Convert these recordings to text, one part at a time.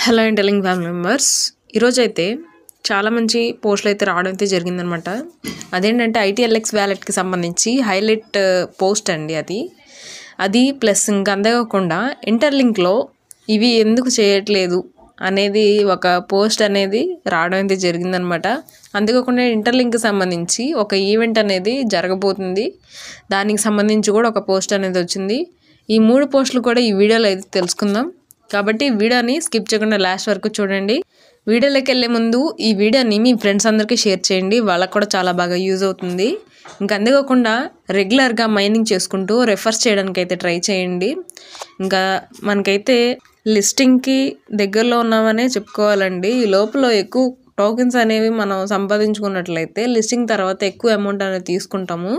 Hello ఇంటెలింగ్ family members, ఈరోజైతే చాలా మంచి పోస్టులు అయితే రావడం అయితే జరిగిందనమాట. అదేంటంటే ఐటీఎల్ఎక్స్ వ్యాలెట్కి సంబంధించి హైలైట్ పోస్ట్ అండి అది ప్లస్ ఇంకా అంతేకాకుండా ఇంటర్లింక్లో ఇవి ఎందుకు చేయట్లేదు అనేది ఒక పోస్ట్ అనేది రావడం అయితే జరిగిందనమాట. అంతేకాకుండా ఇంటర్లింక్కి సంబంధించి ఒక ఈవెంట్ అనేది జరగబోతుంది, దానికి సంబంధించి కూడా ఒక పోస్ట్ అనేది వచ్చింది. ఈ 3 పోస్టులు కూడా ఈ వీడియోలో అయితే తెలుసుకుందాం. కాబట్టి వీడియోని స్కిప్ చేయకుండా లాస్ట్ వరకు చూడండి. వీడియోలోకి వెళ్ళే ముందు ఈ వీడియోని మీ ఫ్రెండ్స్ అందరికీ షేర్ చేయండి, వాళ్ళకు కూడా చాలా బాగా యూజ్ అవుతుంది. ఇంకా అంతేకాకుండా రెగ్యులర్గా మైనింగ్ చేసుకుంటూ రెఫర్స్ చేయడానికి అయితే ట్రై చేయండి. ఇంకా మనకైతే లిస్టింగ్కి దగ్గరలో ఉన్నామనే చెప్పుకోవాలండి. ఈ లోపల ఎక్కువ టోకెన్స్ అనేవి మనం సంపాదించుకున్నట్లయితే లిస్టింగ్ తర్వాత ఎక్కువ అమౌంట్ అనేది తీసుకుంటాము.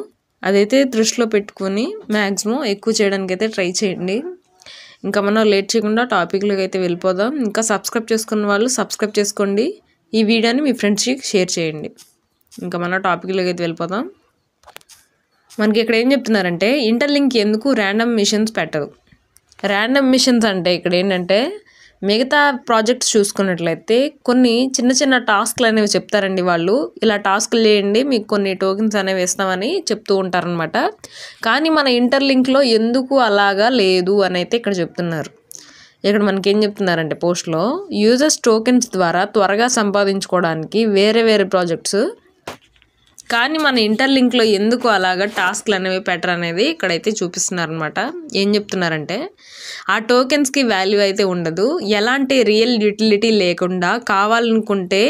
అదైతే దృష్టిలో పెట్టుకుని మ్యాక్సిమం ఎక్కువ చేయడానికి అయితే ట్రై చేయండి. ఇంకా మనం లేట్ చేయకుండా టాపిక్లోకి అయితే వెళ్ళిపోదాం. ఇంకా సబ్స్క్రైబ్ చేసుకున్న వాళ్ళు సబ్స్క్రైబ్ చేసుకోండి, ఈ వీడియోని మీ ఫ్రెండ్స్కి షేర్ చేయండి. ఇంకా మన టాపిక్లోకి అయితే వెళ్ళిపోదాం. మనకి ఇక్కడ ఏం చెప్తున్నారంటే ఇంటర్లింక్ ఎందుకు ర్యాండమ్ మిషన్స్ పెట్టదు. ర్యాండమ్ మిషన్స్ అంటే ఇక్కడ ఏంటంటే మిగతా ప్రాజెక్ట్స్ చూసుకున్నట్లయితే కొన్ని చిన్న చిన్న టాస్క్లు అనేవి చెప్తారండి. వాళ్ళు ఇలా టాస్క్లు చేయండి, మీకు కొన్ని టోకెన్స్ అనేవి ఇస్తామని చెప్తూ ఉంటారనమాట. కానీ మన ఇంటర్లింక్లో ఎందుకు అలాగా లేదు అని అయితే ఇక్కడ చెప్తున్నారు. ఇక్కడ మనకి ఏం చెప్తున్నారంటే పోస్ట్లో యూజర్స్ టోకెన్స్ ద్వారా త్వరగా సంపాదించుకోవడానికి వేరే వేరే ప్రాజెక్ట్స్, కానీ మన ఇంటర్లింక్లో ఎందుకు అలాగా టాస్క్లు అనేవి పెట్టరు అనేది ఇక్కడైతే చూపిస్తున్నారు అనమాట. ఏం చెప్తున్నారంటే ఆ టోకెన్స్కి వాల్యూ అయితే ఉండదు, ఎలాంటి రియల్ యూటిలిటీ లేకుండా కావాలనుకుంటే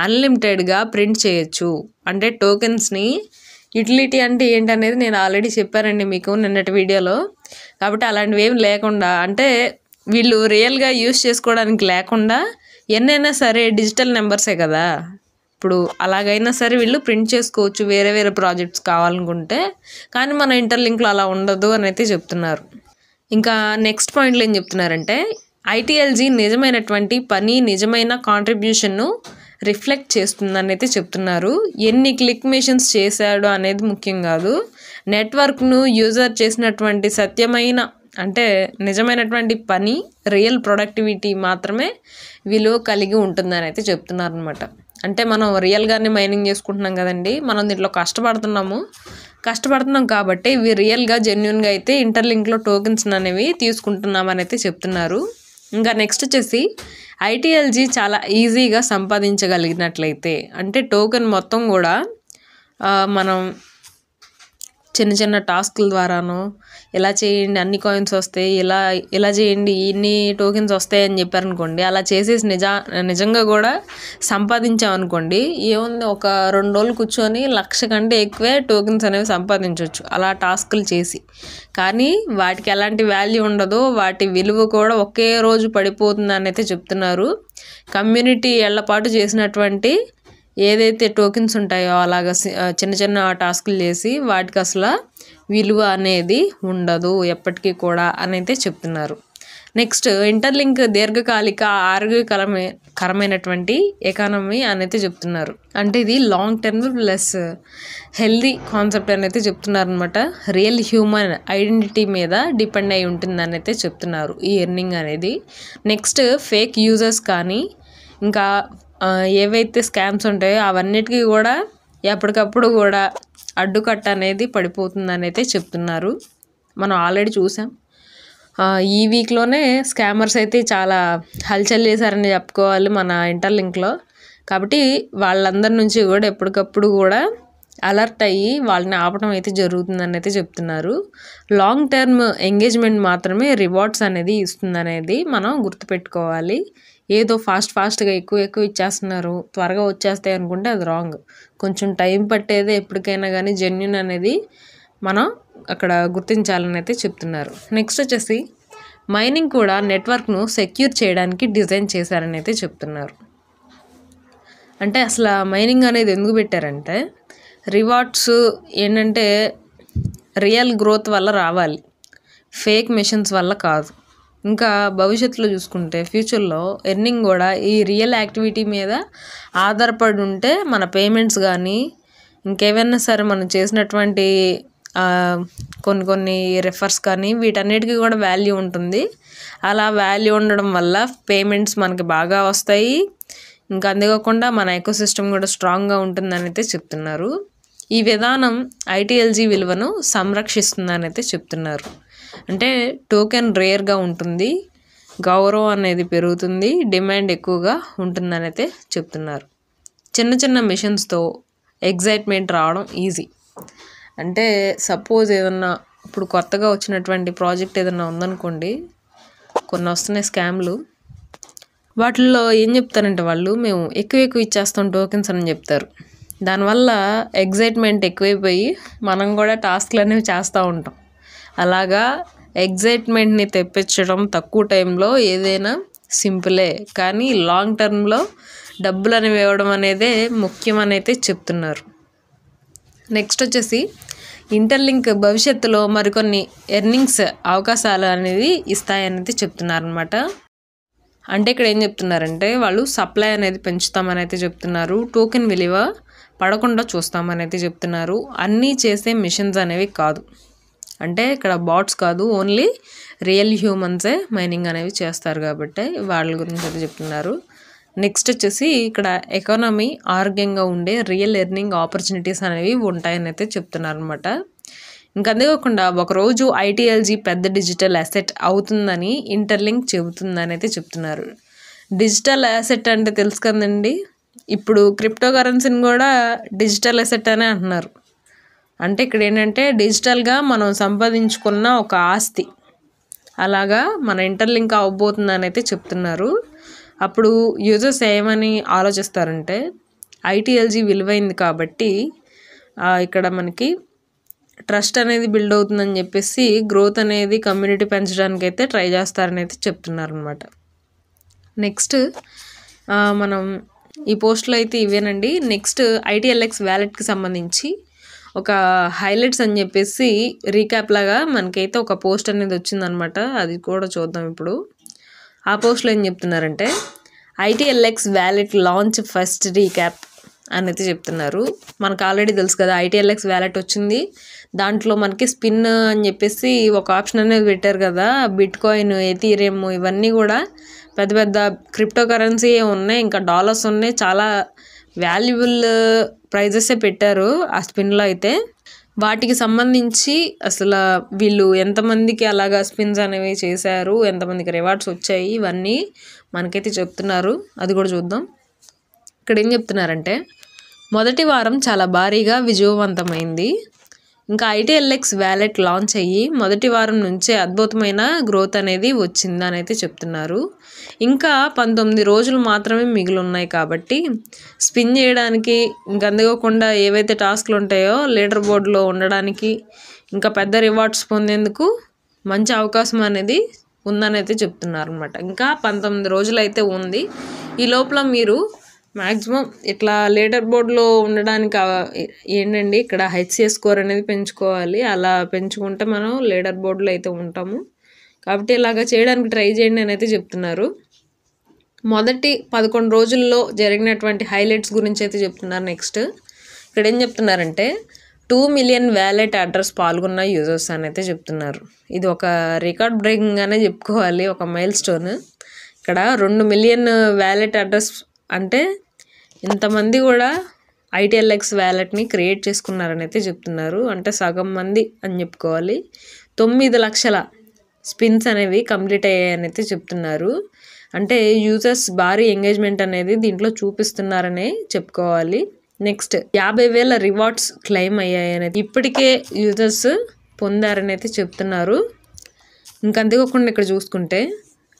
అన్లిమిటెడ్గా ప్రింట్ చేయొచ్చు. అంటే టోకెన్స్ని యూటిలిటీ అంటే ఏంటనేది నేను ఆల్రెడీ చెప్పానండి మీకు నిన్నటి వీడియోలో. కాబట్టి అలాంటివి ఏం లేకుండా, అంటే వీళ్ళు రియల్గా యూస్ చేసుకోవడానికి లేకుండా ఎన్నైనా సరే డిజిటల్ నెంబర్సే కదా, ఇప్పుడు అలాగైనా సరే వీళ్ళు ప్రింట్ చేసుకోవచ్చు వేరే వేరే ప్రాజెక్ట్స్ కావాలనుకుంటే. కానీ మన ఇంటర్లింక్లో అలా ఉండదు అని అయితే చెప్తున్నారు. ఇంకా నెక్స్ట్ పాయింట్లో ఏం చెప్తున్నారంటే ఐటీఎల్జీ నిజమైనటువంటి పని, నిజమైన కాంట్రిబ్యూషన్ను రిఫ్లెక్ట్ చేస్తుందని అయితే చెప్తున్నారు. ఎన్ని క్లిక్ మిషన్స్ చేశాడు అనేది ముఖ్యం కాదు, నెట్వర్క్ను యూజర్ చేసినటువంటి సత్యమైన అంటే నిజమైనటువంటి పని, రియల్ ప్రొడక్టివిటీ మాత్రమే విలువ కలిగి ఉంటుందని అయితే చెప్తున్నారు అనమాట. అంటే మనం రియల్గానే మైనింగ్ చేసుకుంటున్నాం కదండి, మనం దీంట్లో కష్టపడుతున్నాం కాబట్టి ఇవి రియల్గా జెన్యున్గా అయితే ఇంటర్లింక్లో టోకెన్స్ అనేవి తీసుకుంటున్నామని అయితే చెప్తున్నారు. ఇంకా నెక్స్ట్ వచ్చేసి ఐటీఎల్జీ చాలా ఈజీగా సంపాదించగలిగినట్లయితే, అంటే టోకెన్ మొత్తం కూడా మనం చిన్న చిన్న టాస్క్ల ద్వారానో ఇలా చేయండి అన్ని కాయిన్స్ వస్తాయి, ఇలా చేయండి ఇన్ని టోకెన్స్ వస్తాయి అని చెప్పారనుకోండి, అలా చేసేసి నిజంగా కూడా సంపాదించామనుకోండి, ఏముంది ఒక 2 రోజులు కూర్చొని 1,00,000 కంటే ఎక్కువే టోకెన్స్ అనేవి సంపాదించవచ్చు అలా టాస్కులు చేసి. కానీ వాటికి ఎలాంటి వాల్యూ ఉండదు, వాటి విలువ కూడా ఒకే రోజు పడిపోతుంది అని అయితే చెప్తున్నారు. కమ్యూనిటీ ఏళ్లపాటు చేసినటువంటి ఏదైతే టోకెన్స్ ఉంటాయో అలాగ చిన్న చిన్న టాస్కులు చేసి వాటికి అసలు విలువ అనేది ఉండదు ఎప్పటికీ కూడా అని అయితే చెప్తున్నారు. నెక్స్ట్ ఇంటర్లింక్ దీర్ఘకాలిక ఆరోగ్యకరమైనటువంటి ఎకానమీ అని అయితే చెప్తున్నారు. అంటే ఇది long term plus healthy concept అని అయితే చెప్తున్నారు అనమాట. రియల్ హ్యూమన్ ఐడెంటిటీ మీద డిపెండ్ అయి ఉంటుంది అని అయితే చెప్తున్నారు ఈ ఎర్నింగ్ అనేది. నెక్స్ట్ ఫేక్ యూజర్స్ కానీ ఇంకా ఏవైతే స్కామ్స్ ఉంటాయో అవన్నిటికీ కూడా ఎప్పటికప్పుడు కూడా అడ్డుకట్ట అనేది పడిపోతుందని అయితే చెప్తున్నారు. మనం ఆల్రెడీ చూసాం, ఈ వీక్లోనే స్కామర్స్ అయితే చాలా హల్చల్ చేశారని చెప్పుకోవాలి మన ఇంటర్లింక్లో. కాబట్టి వాళ్ళందరి నుంచి కూడా ఎప్పటికప్పుడు కూడా అలర్ట్ అయ్యి వాళ్ళని ఆపడం అయితే జరుగుతుందని అయితే చెప్తున్నారు. లాంగ్ టర్మ్ ఎంగేజ్మెంట్ మాత్రమే రివార్డ్స్ అనేది ఇస్తుందనేది మనం గుర్తుపెట్టుకోవాలి. ఏదో ఫాస్ట్గా ఎక్కువ ఇచ్చేస్తున్నారు, త్వరగా వచ్చేస్తాయి అనుకుంటే అది రాంగ్. కొంచెం టైం పట్టేదే ఎప్పటికైనా కానీ జెన్యున్ అనేది మనం అక్కడ గుర్తించాలని అయితే చెప్తున్నారు. నెక్స్ట్ వచ్చేసి మైనింగ్ కూడా నెట్వర్క్ను సెక్యూర్ చేయడానికి డిజైన్ చేశారని అయితే చెప్తున్నారు. అంటే అసలు మైనింగ్ అనేది ఎందుకు పెట్టారంటే రివార్డ్స్ ఏంటంటే రియల్ గ్రోత్ వల్ల రావాలి, ఫేక్ మిషన్స్ వల్ల కాదు. ఇంకా భవిష్యత్తులో చూసుకుంటే ఫ్యూచర్లో ఎర్నింగ్ కూడా ఈ రియల్ యాక్టివిటీ మీద ఆధారపడి ఉంటే మన పేమెంట్స్ కానీ ఇంకేమైనా సరే మనం చేసినటువంటి కొన్ని కొన్ని రెఫర్స్ కానీ వీటన్నిటికీ కూడా వాల్యూ ఉంటుంది. అలా వాల్యూ ఉండడం వల్ల పేమెంట్స్ మనకి బాగా వస్తాయి. ఇంకా అంతేకాకుండా మన ఎకోసిస్టమ్ కూడా స్ట్రాంగ్గా ఉంటుందని అయితే చెప్తున్నారు. ఈ విధానం ఐటీఎల్జీ విలువను సంరక్షిస్తుందని అయితే చెప్తున్నారు. అంటే టోకెన్ రేర్గా ఉంటుంది, గౌరవం అనేది పెరుగుతుంది, డిమాండ్ ఎక్కువగా ఉంటుందని అయితే చెప్తున్నారు. చిన్న చిన్న మిషన్స్తో ఎగ్జైట్మెంట్ రావడం ఈజీ. అంటే సపోజ్ ఏదన్నా ఇప్పుడు కొత్తగా వచ్చినటువంటి ప్రాజెక్ట్ ఏదన్నా ఉందనుకోండి, కొన్ని వస్తున్నాయి స్కామ్లు, వాటిల్లో ఏం చెప్తారంటే వాళ్ళు మేము ఎక్కువ ఇచ్చేస్తాం టోకెన్స్ అని చెప్తారు. దానివల్ల ఎగ్జైట్మెంట్ ఎక్కువైపోయి మనం కూడా టాస్క్లు అనేవి చేస్తూ ఉంటాం. అలాగా ఎగ్జైట్మెంట్ని తెప్పించడం తక్కువ టైంలో ఏదైనా సింపులే, కానీ లాంగ్ టర్మ్లో డబ్బులు అనేవి ఇవ్వడం అనేదే ముఖ్యం అయితే చెప్తున్నారు. నెక్స్ట్ వచ్చేసి ఇంటర్లింక్ భవిష్యత్తులో మరికొన్ని ఎర్నింగ్స్ అవకాశాలు అనేది ఇస్తాయనేది చెప్తున్నారు అనమాట. అంటే ఇక్కడ ఏం చెప్తున్నారంటే వాళ్ళు సప్లై అనేది పెంచుతామని అయితే చెప్తున్నారు. టోకెన్ విలువ పడకుండా చూస్తామని అయితే చెప్తున్నారు. అన్నీ చేసే మిషన్స్ అనేవి కాదు, అంటే ఇక్కడ బాట్స్ కాదు, ఓన్లీ రియల్ హ్యూమన్సే మైనింగ్ అనేవి చేస్తారు కాబట్టి వాళ్ళ గురించి అయితే చెప్తున్నారు. నెక్స్ట్ వచ్చేసి ఇక్కడ ఎకానమీ ఆరోగ్యంగా ఉండే రియల్ ఎర్నింగ్ ఆపర్చునిటీస్ అనేవి ఉంటాయని అయితే చెప్తున్నారు అనమాట. ఇంకా అంతేకాకుండా ఒకరోజు ఐటీఎల్జీ పెద్ద డిజిటల్ అసెట్ అవుతుందని ఇంటర్లింక్ చెబుతుందని అయితే చెప్తున్నారు. డిజిటల్ అసెట్ అంటే తెలుసు కదండి, ఇప్పుడు క్రిప్టో కరెన్సీని కూడా డిజిటల్ అసెట్ అనే అంటున్నారు. అంటే ఇక్కడ ఏంటంటే డిజిటల్గా మనం సంపాదించుకున్న ఒక ఆస్తి, అలాగా మన ఇంటర్లింక్ అవ్వబోతుందని అయితే చెప్తున్నారు. అప్పుడు యూజర్స్ ఏమని ఆలోచిస్తారంటే ఐటీఎల్జీ విలువైంది కాబట్టి ఇక్కడ మనకి ట్రస్ట్ అనేది బిల్డ్ అవుతుందని చెప్పేసి గ్రోత్ అనేది కమ్యూనిటీ పెంచడానికి అయితే ట్రై చేస్తారని అయితే చెప్తున్నారు అనమాట. నెక్స్ట్ మనం ఈ పోస్ట్లో అయితే ఇవేనండి. నెక్స్ట్ ఐటీఎల్ఎక్స్ వ్యాలెట్కి సంబంధించి ఒక హైలైట్స్ అని చెప్పేసి రీక్యాప్ లాగా మనకైతే ఒక పోస్ట్ అనేది వచ్చిందనమాట. అది కూడా చూద్దాం ఇప్పుడు. ఆ పోస్ట్లో ఏం చెప్తున్నారంటే ITLX wallet launch first recap అని అయితే చెప్తున్నారు. మనకు ఆల్రెడీ తెలుసు కదా ఐటీఎల్ఎక్స్ వ్యాలెట్ వచ్చింది, దాంట్లో మనకి స్పిన్ అని చెప్పేసి ఒక ఆప్షన్ అనేది పెట్టారు కదా. బిట్ కాయిన్, ఎథీరియం ఇవన్నీ కూడా పెద్ద పెద్ద క్రిప్టో కరెన్సీ ఉన్నాయి, ఇంకా డాలర్స్ ఉన్నాయి, చాలా వాల్యుబుల్ ప్రైజెసే పెట్టారు ఆ స్పిన్లో అయితే. వాటికి సంబంధించి అసలు వీళ్ళు ఎంతమందికి అలాగా స్పిన్స్ అనేవి చేశారు, ఎంతమందికి రివార్డ్స్ వచ్చాయి, ఇవన్నీ మనకైతే చెప్తున్నారు. అది కూడా చూద్దాం. ఇక్కడ ఏం చెప్తున్నారంటే మొదటి వారం చాలా భారీగా విజయవంతమైంది. ఇంకా ఐటీఎల్ఎక్స్ వ్యాలెట్ లాంచ్ అయ్యి మొదటి వారం నుంచే అద్భుతమైన గ్రోత్ అనేది వచ్చిందని అయితే చెప్తున్నారు. ఇంకా 19 రోజులు మాత్రమే మిగిలి ఉన్నాయి కాబట్టి స్పిన్ చేయడానికి, ఇంకా అందుకోకుండా ఏవైతే టాస్క్లు ఉంటాయో లీడర్ బోర్డులో ఉండడానికి, ఇంకా పెద్ద రివార్డ్స్ పొందేందుకు మంచి అవకాశం అనేది ఉందని అయితే చెప్తున్నారు అనమాట. ఇంకా 19 రోజులు అయితే ఉంది. ఈ లోపల మీరు మ్యాక్సిమం ఇట్లా లీడర్ బోర్డులో ఉండడానికి ఏంటండి ఇక్కడ హెచ్సిఎస్ స్కోర్ అనేది పెంచుకోవాలి. అలా పెంచుకుంటే మనం లీడర్ బోర్డులో అయితే ఉంటాము. కాబట్టి ఇలాగా చేయడానికి ట్రై చేయండి అని అయితే చెప్తున్నారు. మొదటి 11 రోజుల్లో జరిగినటువంటి హైలైట్స్ గురించి అయితే చెప్తున్నారు. నెక్స్ట్ ఇక్కడ ఏం చెప్తున్నారంటే 2 మిలియన్ వ్యాలెట్ అడ్రస్ పాల్గొన్న యూజర్స్ అని అయితే చెప్తున్నారు. ఇది ఒక రికార్డ్ బ్రేకింగ్ అనే చెప్పుకోవాలి, ఒక మైల్ స్టోన్. ఇక్కడ 2 మిలియన్ వ్యాలెట్ అడ్రస్ అంటే ఇంతమంది కూడా ఐటీఎల్ఎక్స్ వ్యాలెట్ని క్రియేట్ చేసుకున్నారని అయితే చెప్తున్నారు. అంటే సగం మంది అని చెప్పుకోవాలి. 9 లక్షల స్పిన్స్ అనేవి కంప్లీట్ అయ్యాయని అయితే చెప్తున్నారు. అంటే యూజర్స్ భారీ ఎంగేజ్మెంట్ అనేది దీంట్లో చూపిస్తున్నారనే చెప్పుకోవాలి. నెక్స్ట్ 50,000 రివార్డ్స్ క్లెయిమ్ అయ్యాయని ఇప్పటికే యూజర్స్ పొందారని అయితే చెప్తున్నారు. ఇంకా అంతేకాకుండా ఇక్కడ చూసుకుంటే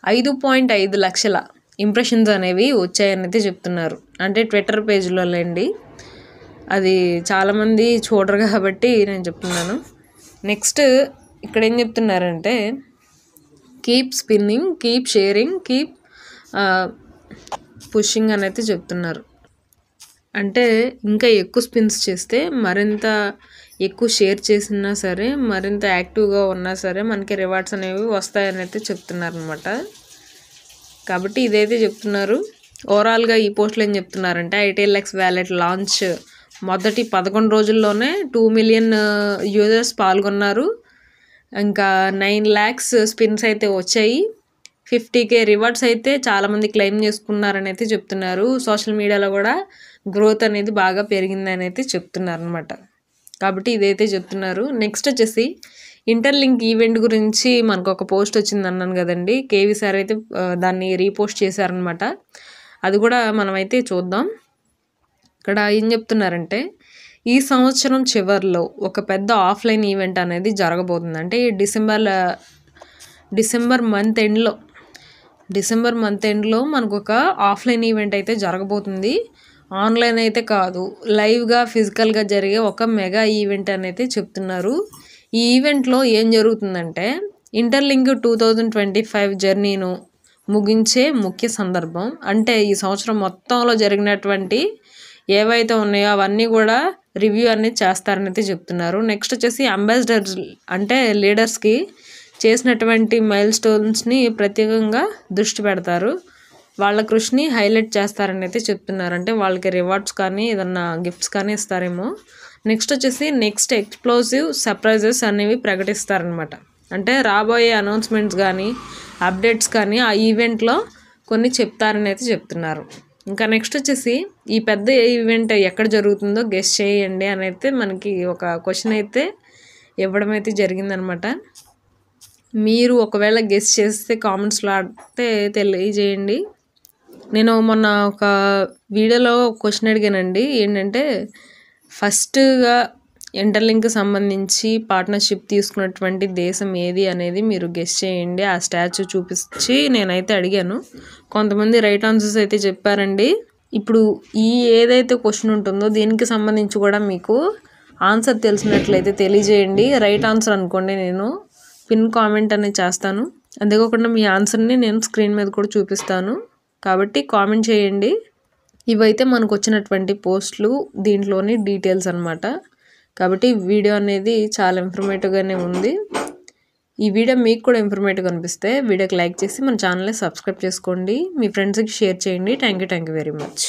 5.5 లక్షల ఇంప్రెషన్స్ అనేవి వచ్చాయని అయితే చెప్తున్నారు. అంటే ట్విట్టర్ పేజ్లో లేండి, అది చాలామంది చూడరు కాబట్టి నేను చెప్తున్నాను. నెక్స్ట్ ఇక్కడ ఏం చెప్తున్నారంటే keep spinning, keep sharing, keep pushing అని అయితే చెప్తున్నారు. అంటే ఇంకా ఎక్కువ స్పిన్స్ చేస్తే, మరింత ఎక్కువ షేర్ చేసినా సరే, మరింత యాక్టివ్గా ఉన్నా సరే మనకి రివార్డ్స్ అనేవి వస్తాయని అయితే చెప్తున్నారు అనమాట. కాబట్టి ఇదైతే చెప్తున్నారు. ఓవరాల్గా ఈ పోస్ట్లో ఏం చెప్తున్నారంటే ఐటీఎల్ఎక్స్ వ్యాలెట్ లాంచ్ మొదటి 11 రోజుల్లోనే 2 మిలియన్ యూజర్స్ పాల్గొన్నారు. ఇంకా 9 lakhs స్పిన్స్ అయితే వచ్చాయి. 50K రివార్డ్స్ అయితే చాలామంది క్లెయిమ్ చేసుకున్నారని అయితే చెప్తున్నారు. సోషల్ మీడియాలో కూడా గ్రోత్ అనేది బాగా పెరిగిందని అయితే చెప్తున్నారు అనమాట. కాబట్టి ఇదైతే చెప్తున్నారు. నెక్స్ట్ వచ్చేసి ఇంటర్లింక్ ఈవెంట్ గురించి మనకు ఒక పోస్ట్ వచ్చింది అన్నాను కదండి. కేవీ సార్ అయితే దాన్ని రీపోస్ట్ చేశారనమాట. అది కూడా మనమైతే చూద్దాం. ఇక్కడ ఏం చెప్తున్నారంటే ఈ సంవత్సరం చివరిలో ఒక పెద్ద ఆఫ్లైన్ ఈవెంట్ అనేది జరగబోతుంది. అంటే డిసెంబర్ మంత్ ఎండ్లో మనకు ఒక ఆఫ్లైన్ ఈవెంట్ అయితే జరగబోతుంది. ఆన్లైన్ అయితే కాదు, లైవ్గా ఫిజికల్గా జరిగే ఒక మెగా ఈవెంట్ అని అయితే చెప్తున్నారు. ఈ ఈవెంట్లో ఏం జరుగుతుందంటే ఇంటర్లింక్ 2025 జర్నీను ముగించే ముఖ్య సందర్భం. అంటే ఈ సంవత్సరం మొత్తంలో జరిగినటువంటి ఏవైతే ఉన్నాయో అవన్నీ కూడా రివ్యూ అనేది చేస్తారని అయితే చెప్తున్నారు. నెక్స్ట్ వచ్చేసి అంబాసిడర్స్ అంటే లీడర్స్కి చేసినటువంటి మైల్ స్టోన్స్ని ప్రత్యేకంగా దృష్టి పెడతారు. వాళ్ళ కృషిని హైలైట్ చేస్తారని అయితే చెప్తున్నారు. అంటే వాళ్ళకి రివార్డ్స్ కానీ ఏదన్నా గిఫ్ట్స్ కానీ ఇస్తారేమో. నెక్స్ట్ వచ్చేసి నెక్స్ట్ ఎక్స్ప్లోజివ్ సర్ప్రైజెస్ అనేవి ప్రకటిస్తారనమాట. అంటే రాబోయే అనౌన్స్మెంట్స్ కానీ అప్డేట్స్ కానీ ఆ ఈవెంట్లో కొన్ని చెప్తారని అయితే చెప్తున్నారు. ఇంకా నెక్స్ట్ వచ్చేసి ఈ పెద్ద ఈవెంట్ ఎక్కడ జరుగుతుందో గెస్ చేయండి అని అయితే మనకి ఒక క్వశ్చన్ అయితే ఇవ్వడం అయితే జరిగిందనమాట. మీరు ఒకవేళ గెస్ చేస్తే కామెంట్స్లో అయితే తెలియజేయండి. నేను మొన్న ఒక వీడియోలో క్వశ్చన్ అడిగానండి. ఏంటంటే ఫస్ట్గా ఇంటర్లింక్ సంబంధించి పార్ట్నర్షిప్ తీసుకున్నటువంటి దేశం ఏది అనేది మీరు గెస్ చేయండి. ఆ స్టాచ్యూ చూపించి నేనైతే అడిగాను. కొంతమంది రైట్ ఆన్సర్స్ అయితే చెప్పారండి. ఇప్పుడు ఈ ఏదైతే క్వశ్చన్ ఉంటుందో దీనికి సంబంధించి కూడా మీకు ఆన్సర్ తెలిసినట్లయితే తెలియజేయండి. రైట్ ఆన్సర్ అనుకోండి, నేను పిన్ కామెంట్ అనేది చేస్తాను. అంతేకాకుండా మీ ఆన్సర్ని నేను స్క్రీన్ మీద కూడా చూపిస్తాను. కాబట్టి కామెంట్ చేయండి. ఇవైతే మనకు వచ్చినటువంటి పోస్టులు, దీంట్లోని డీటెయిల్స్ అనమాట. కాబట్టి వీడియో అనేది చాలా ఇన్ఫర్మేటివ్గానే ఉంది. ఈ వీడియో మీకు కూడా ఇన్ఫర్మేటివ్గా అనిపిస్తే వీడియోకి లైక్ చేసి మన ఛానల్ని సబ్స్క్రైబ్ చేసుకోండి. మీ ఫ్రెండ్స్కి షేర్ చేయండి. Thank you very much.